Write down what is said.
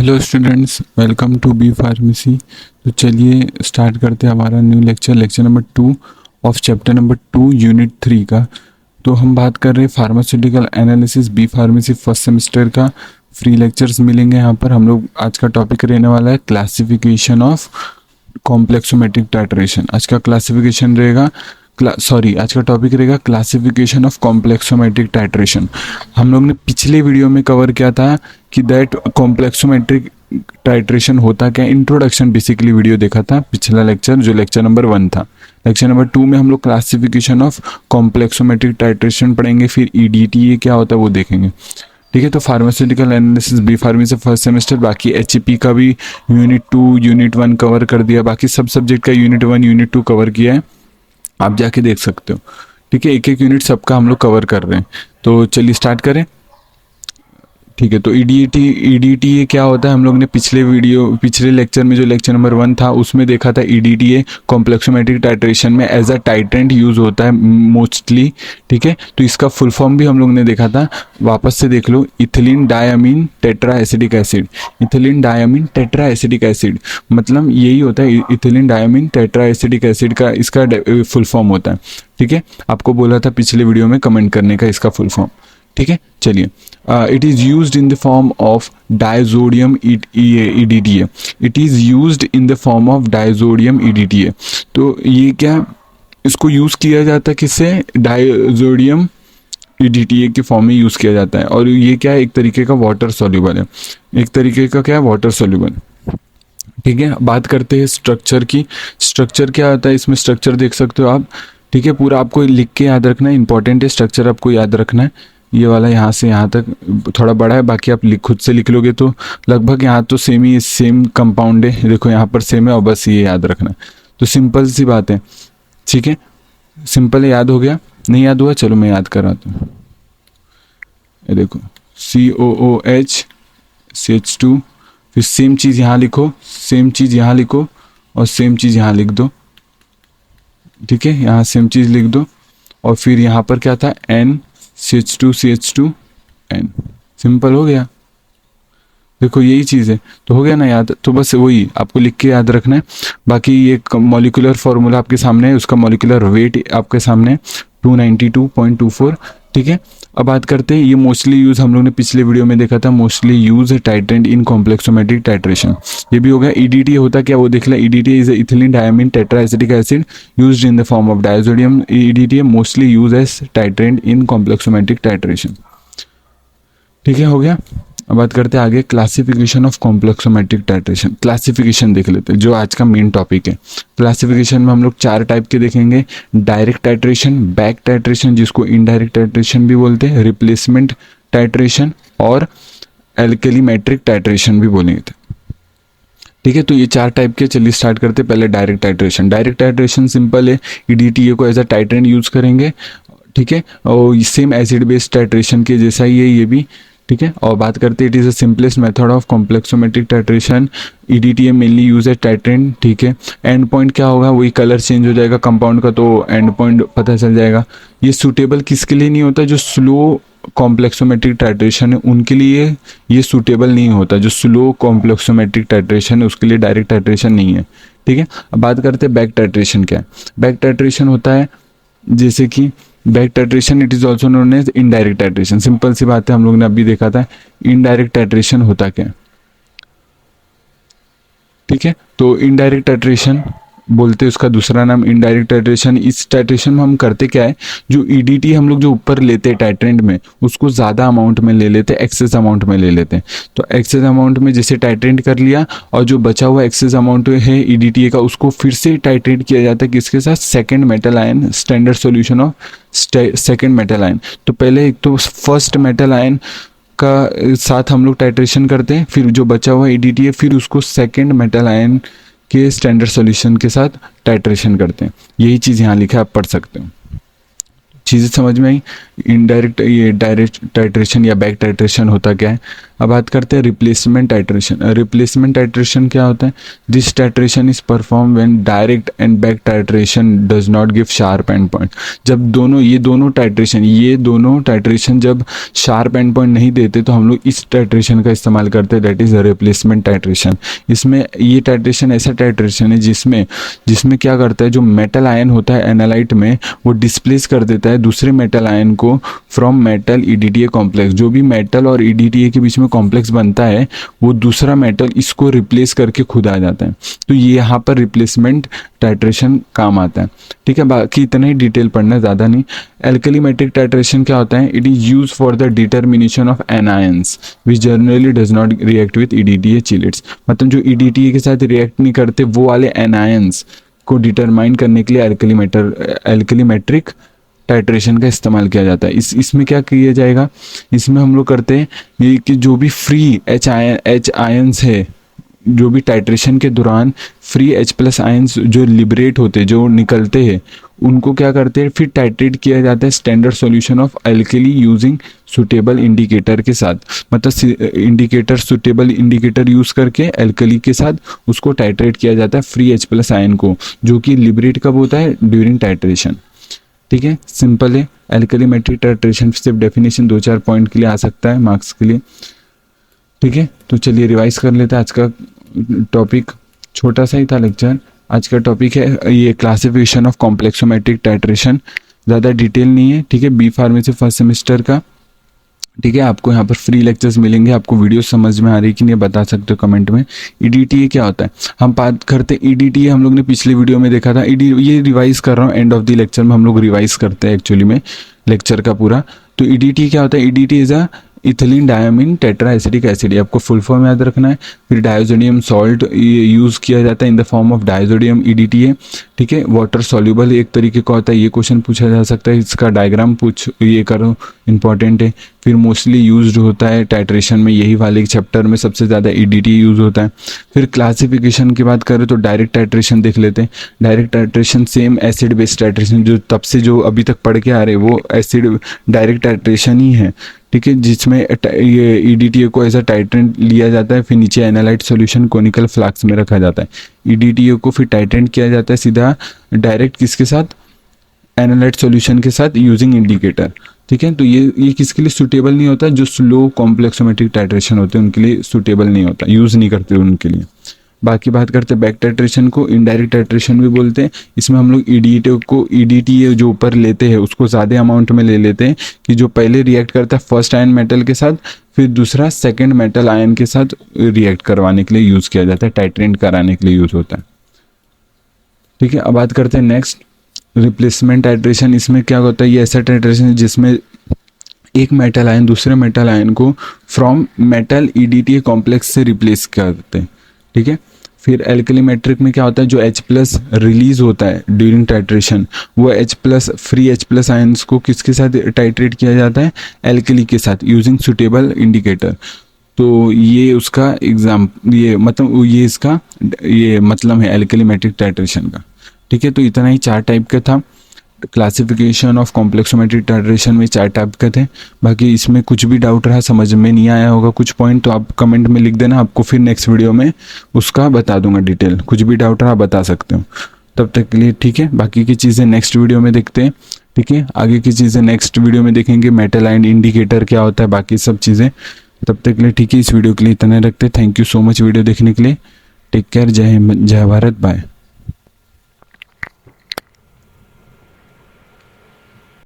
Hello students, welcome to B pharmacy. तो चलिए start करते हैं हमारा new lecture number 2 of chapter number 2 unit 3 का। तो हम बात कर रहे हैं pharmaceutical analysis B pharmacy first semester का। फ्री लेक्चर्स मिलेंगे यहाँ पर। हम लोग आज का टॉपिक रहने वाला है क्लासिफिकेशन ऑफ कॉम्प्लेक्सोमेट्रिक टाइट्रेशन। आज का क्लासिफिकेशन रहेगा आज का टॉपिक रहेगा क्लासिफिकेशन ऑफ कॉम्प्लेक्सोमेट्रिक टाइट्रेशन। हम लोग ने पिछले वीडियो में कवर किया था कि दैट कॉम्प्लेक्सोमेट्रिक टाइट्रेशन होता क्या, इंट्रोडक्शन बेसिकली वीडियो देखा था पिछला लेक्चर, जो लेक्चर नंबर 1 था। लेक्चर नंबर 2 में हम लोग क्लासिफिकेशन ऑफ कॉम्प्लेक्सोमेट्रिक टाइट्रेशन पढ़ेंगे, फिर ईडीटीए क्या होता है वो देखेंगे। ठीक है, तो pharmaceutical analysis B pharmacy first semester, बाकी एचईपी का भी यूनिट 2 यूनिट 1 कवर कर दिया, बाकी सब सब्जेक्ट का यूनिट 1 यूनिट 2 कवर किया है, आप जाके देख सकते हो। ठीक है, एक एक यूनिट सबका हम लोग कवर कर रहे हैं। तो चलिए स्टार्ट करें। ठीक है, तो ईडीटीए क्या होता है, हम लोग ने पिछले लेक्चर में जो लेक्चर नंबर 1 था उसमें देखा था। ईडीटीए कॉम्प्लेक्सोमेट्रिक टाइट्रेशन में एज अ टाइट्रेंट यूज होता है मोस्टली। ठीक है, तो इसका फुल फॉर्म भी हम लोग ने देखा था, वापस से देख लो। Ethylene diamine tetra acidic acid, ethylene diamine tetra acidic acid मतलब यही होता है, ethylene diamine tetra acidic acid का इसका फुल फॉर्म होता है। ठीक है, आपको बोला था पिछले वीडियो में कमेंट करने का इसका फुल फॉर्म। ठीक है, चलिए। It is used in the form of disodium EDTA. It is used in the form of disodium EDTA. तो ये क्या, इसको यूज़ किया जाता है किससे, डायजोडियम ईडीटीए के फॉर्म में यूज़ किया जाता है। और ये क्या है, एक तरीके का वाटर सॉल्युबल है, एक तरीके का क्या है, वाटर सॉल्युबल। ठीक है, बात करते हैं स्ट्रक्चर की। स्ट्रक्चर क्या होता है, इसमें स्ट्रक्चर देख सकते हो आप। ठीक है, पूरा आपको लिख के याद रखना है, इंपॉर्टेंट है, स्ट्रक्चर आपको याद रखना है। ये वाला यहाँ से यहाँ तक थोड़ा बड़ा है, बाकी आप खुद से लिख लोगे तो लगभग यहाँ तो सेम कंपाउंड है। देखो यहाँ पर सेम है, और बस ये याद रखना है। तो सिंपल सी बात है। ठीक है, सिंपल है, याद हो गया। नहीं याद हुआ, चलो मैं याद कराता हूँ। ये देखो COOH CH2, फिर सेम चीज़ यहाँ लिखो, सेम चीज़ यहाँ लिखो, और सेम चीज़ यहाँ लिख दो। ठीक है, यहाँ सेम चीज़ लिख दो, और फिर यहाँ पर क्या था, CH2 N। सिंपल हो गया। देखो यही चीज़ है, तो हो गया ना याद। तो बस वही आपको लिख के याद रखना है। बाकी ये मॉलिक्यूलर फॉर्मूला आपके सामने है, उसका मॉलिक्यूलर वेट आपके सामने 292.24। ठीक है, अब बात करते हैं, ये मोस्टली यूज़ हम लोग ने पिछले वीडियो में देखा था, मोस्टली यूज है टाइट्रेंट इन कॉम्प्लेक्सोमेट्रिक टाइट्रेशन। ये भी हो गया। ईडीटी होता क्या वो देख लें। EDT is ethylene diamine tetra acidic acid used in the form of disodium EDT, mostly use as titrant in complexometric titration. ठीक है, हो गया। अब बात करते हैं आगे, classification of complexometric titration. Classification देख लेते हैं, जो आज का मेन टॉपिक है। क्लासिफिकेशन में हम लोग 4 टाइप के देखेंगे। डायरेक्ट टाइट्रेशन, बैक टाइट्रेशन जिसको इनडायरेक्ट टाइट्रेशन भी बोलते हैं, रिप्लेसमेंट टाइट्रेशन, और एल्केलीमेट्रिक टाइट्रेशन भी बोलेंगे। ठीक है, तो ये 4 टाइप के। चलिए स्टार्ट करते हैं। पहले direct titration. Direct titration simple है, ईडीटीए को एज अ टाइट्रेंट यूज करेंगे। ठीक है, और सेम एसिड बेस्ड टाइट्रेशन के जैसा ही है ये भी। ठीक है, और बात करते हैं, it is the simplest method of complexometric titration. EDTA mainly use है टाइट्रेंट। ठीक है, एंड पॉइंट क्या होगा, वही कलर चेंज हो जाएगा कंपाउंड का, तो एंड पॉइंट पता चल जाएगा। ये सूटेबल किसके लिए नहीं होता, जो स्लो कॉम्प्लेक्सोमेट्रिक टाइट्रेशन है उनके लिए ये सूटेबल नहीं होता। जो स्लो कॉम्प्लेक्सोमेट्रिक टाइट्रेशन है उसके लिए डायरेक्ट टाइट्रेशन नहीं है। ठीक है, अब बात करते हैं बैक टाइट्रेशन क्या है। बैक टाइट्रेशन होता है जैसे कि back titration, it is also known as indirect titration. Simple सी बात है, हम लोग ने अभी देखा था इनडायरेक्ट टाइट्रेशन होता क्या। ठीक है, तो इनडायरेक्ट टाइट्रेशन बोलते हैं, उसका दूसरा नाम इनडायरेक्ट टाइट्रेशन। इस टाइट्रेशन में हम करते क्या है, जो ईडीटी हम लोग जो ऊपर लेते हैं टाइट्रेंट में, उसको ज़्यादा अमाउंट में ले लेते हैं, एक्सेस अमाउंट में ले लेते हैं। तो एक्सेस अमाउंट में जैसे टाइट्रेंट कर लिया, और जो बचा हुआ एक्सेस अमाउंट है ईडीटी का, उसको फिर से टाइट्रेट किया जाता है किसके साथ, second metal ion, standard solution of second metal ion. तो पहले एक तो फर्स्ट मेटल आयन का साथ हम लोग टाइट्रेशन करते हैं, फिर जो बचा हुआ ईडीटी है फिर उसको सेकेंड मेटल आयन के स्टैंडर्ड सॉल्यूशन के साथ टाइट्रेशन करते हैं। यही चीज़ यहाँ लिखा है, आप पढ़ सकते हो। चीज़ें समझ में आई। इनडायरेक्ट, ये डायरेक्ट टाइट्रेशन या बैक टाइट्रेशन होता क्या है। अब बात करते हैं रिप्लेसमेंट टाइट्रेशन। रिप्लेसमेंट टाइट्रेशन क्या होता है? This titration is perform when direct and back titration does not give sharp and point. जब ये दोनों टाइट्रेशन जब शार्प एंड पॉइंट नहीं देते तो हम लोग इस टाइट्रेशन का इस्तेमाल करते हैं, दैट इज रिप्लेसमेंट टाइट्रेशन। इसमें ये टाइट्रेशन ऐसा टाइट्रेशन है जिसमें क्या करता है, जो मेटल आयन होता है एनालाइट में वो डिस्प्लेस कर देता है दूसरे मेटल आयन को फ्रॉम मेटल ईडीटीए कॉम्प्लेक्स। जो भी मेटल और ईडीटीए के बीच में कॉम्प्लेक्स बनता है वो दूसरा मेटल इसको रिप्लेस करके खुद आ जाता है। तो ये यहाँ पर रिप्लेसमेंट टाइट्रेशन काम आता है। ठीक है, बाकी इतना ही डिटेल पढ़ना, ज़्यादा नहीं। एल्कलीमेट्रिक टाइट्रेशन क्या होता है? It is use for the determination of anions which generally does not react with EDTA chelates. मतलब जो ईडीटीए के साथ रिएक्ट नहीं करते वो वाले एनायंस को डिटरमाइन करने के लिए एल्कलीमेट्रिक टाइट्रेशन का इस्तेमाल किया जाता है। इसमें क्या किया जाएगा? इसमें हम लोग करते हैं ये कि जो भी फ्री एच आयंस है, जो भी टाइट्रेशन के दौरान फ्री H+ आयंस जो लिबरेट होते, जो निकलते हैं, उनको क्या करते हैं, फिर टाइट्रेट किया जाता है standard solution of alkali using suitable indicator के साथ। मतलब सुटेबल इंडिकेटर यूज करके एल्कली के साथ उसको टाइट्रेट किया जाता है फ्री H+ आयन को, जो कि लिबरेट कब होता है? During titration. ठीक है, सिंपल है। एल्कलीमेट्रिक टाइट्रेशन सिर्फ डेफिनेशन 2-4 पॉइंट के लिए आ सकता है, मार्क्स के लिए। ठीक है, तो चलिए रिवाइज कर लेते हैं। आज का टॉपिक छोटा सा ही था लेक्चर। आज का टॉपिक है ये क्लासिफिकेशन ऑफ कॉम्प्लेक्सोमेट्रिक टाइट्रेशन, ज़्यादा डिटेल नहीं है। ठीक है, बी फार्मेसी फर्स्ट सेमेस्टर का। ठीक है, आपको यहाँ पर फ्री लेक्चर्स मिलेंगे। आपको वीडियो समझ में आ रही कि नहीं बता सकते हो कमेंट में। ईडीटीए क्या होता है हम बात करते हैं। ईडीटीए हम लोग ने पिछले वीडियो में देखा था। ये रिवाइज कर रहा हूँ, एंड ऑफ द लेक्चर में हम लोग रिवाइज करते हैं एक्चुअली में लेक्चर का पूरा। तो ईडीटीए क्या होता है? EDTA is a ethylene diamine tetra acidic acid, आपको फुल फॉर्म याद रखना है। फिर डायोजोडियम सॉल्ट यूज़ किया जाता है in the form of disodium EDTA. ठीक है, वाटर सॉल्युबल एक तरीके का होता है। ये क्वेश्चन पूछा जा सकता है, इसका डायग्राम ये करो, इंपॉर्टेंट है। फिर मोस्टली यूज्ड होता है टाइट्रेशन में, यही वाले चैप्टर में सबसे ज़्यादा ईडीटीए यूज होता है। फिर क्लासिफिकेशन की बात करें तो डायरेक्ट टाइट्रेशन देख लेते हैं। Direct titration same acid based titration, जो तब से जो अभी तक पढ़ के आ रहे वो एसिड डायरेक्ट टाइट्रेशन ही है। ठीक है, जिसमें ये ईडीटीए को एज अ टाइट्रेंट लिया जाता है, फिर नीचे एनालाइट सॉल्यूशन कोनिकल फ्लास्क में रखा जाता है। ईडीटीए को फिर टाइट्रेंट किया जाता है सीधा डायरेक्ट किसके साथ? एनालाइट सॉल्यूशन के साथ यूजिंग इंडिकेटर। ठीक है, तो ये किसके लिए सूटेबल नहीं होता? जो स्लो कॉम्प्लेक्सोमेट्रिक टाइट्रेशन होते हैं उनके लिए सूटेबल नहीं होता, यूज़ नहीं करते उनके लिए। बाकी बात करते हैं बैक टाइट्रेशन को, इनडायरेक्ट टाइट्रेशन भी बोलते हैं। इसमें हम लोग ईडीटीए जो ऊपर लेते हैं उसको ज़्यादा अमाउंट में ले लेते हैं, कि जो पहले रिएक्ट करता है फर्स्ट आयन मेटल के साथ, फिर दूसरा सेकंड मेटल आयन के साथ रिएक्ट करवाने के लिए यूज़ किया जाता है, टाइट्रेंट कराने के लिए यूज़ होता है। ठीक है, अब बात करते हैं नेक्स्ट रिप्लेसमेंट टाइट्रेशन। इसमें क्या होता है? ये ऐसा टाइट्रेशन है जिसमें एक मेटल आयन दूसरे मेटल आयन को फ्रॉम मेटल ईडीटीए कॉम्प्लेक्स से रिप्लेस करते हैं। ठीक है, फिर एल्कलीमेट्रिक में क्या होता है? जो H+ रिलीज होता है ड्यूरिंग टाइट्रेशन, वो फ्री H+ आयंस को किसके साथ टाइट्रेट किया जाता है? एल्कली के साथ यूजिंग सुटेबल इंडिकेटर। तो ये उसका ये मतलब है एल्कलीमेट्रिक टाइट्रेशन का। ठीक है, तो इतना ही 4 टाइप का था। क्लासिफिकेशन ऑफ कॉम्प्लेक्सोमेट्रिक टाइट्रेशन में 4 टाइप का थे। बाकी इसमें कुछ भी डाउट रहा, समझ में नहीं आया होगा कुछ पॉइंट, तो आप कमेंट में लिख देना, आपको फिर नेक्स्ट वीडियो में उसका बता दूंगा डिटेल। कुछ भी डाउट रहा बता सकते हो। तब तक के लिए ठीक है, बाकी की चीज़ें नेक्स्ट वीडियो में देखते हैं। ठीक है, आगे की चीज़ें नेक्स्ट वीडियो में देखेंगे, मेटल आयन इंडिकेटर क्या होता है, बाकी सब चीज़ें। तब तक के लिए ठीक है, इस वीडियो के लिए इतना रखते हैं। Thank you so much video देखने के लिए। टेक केयर, जय हिंद, जय भारत, बाय।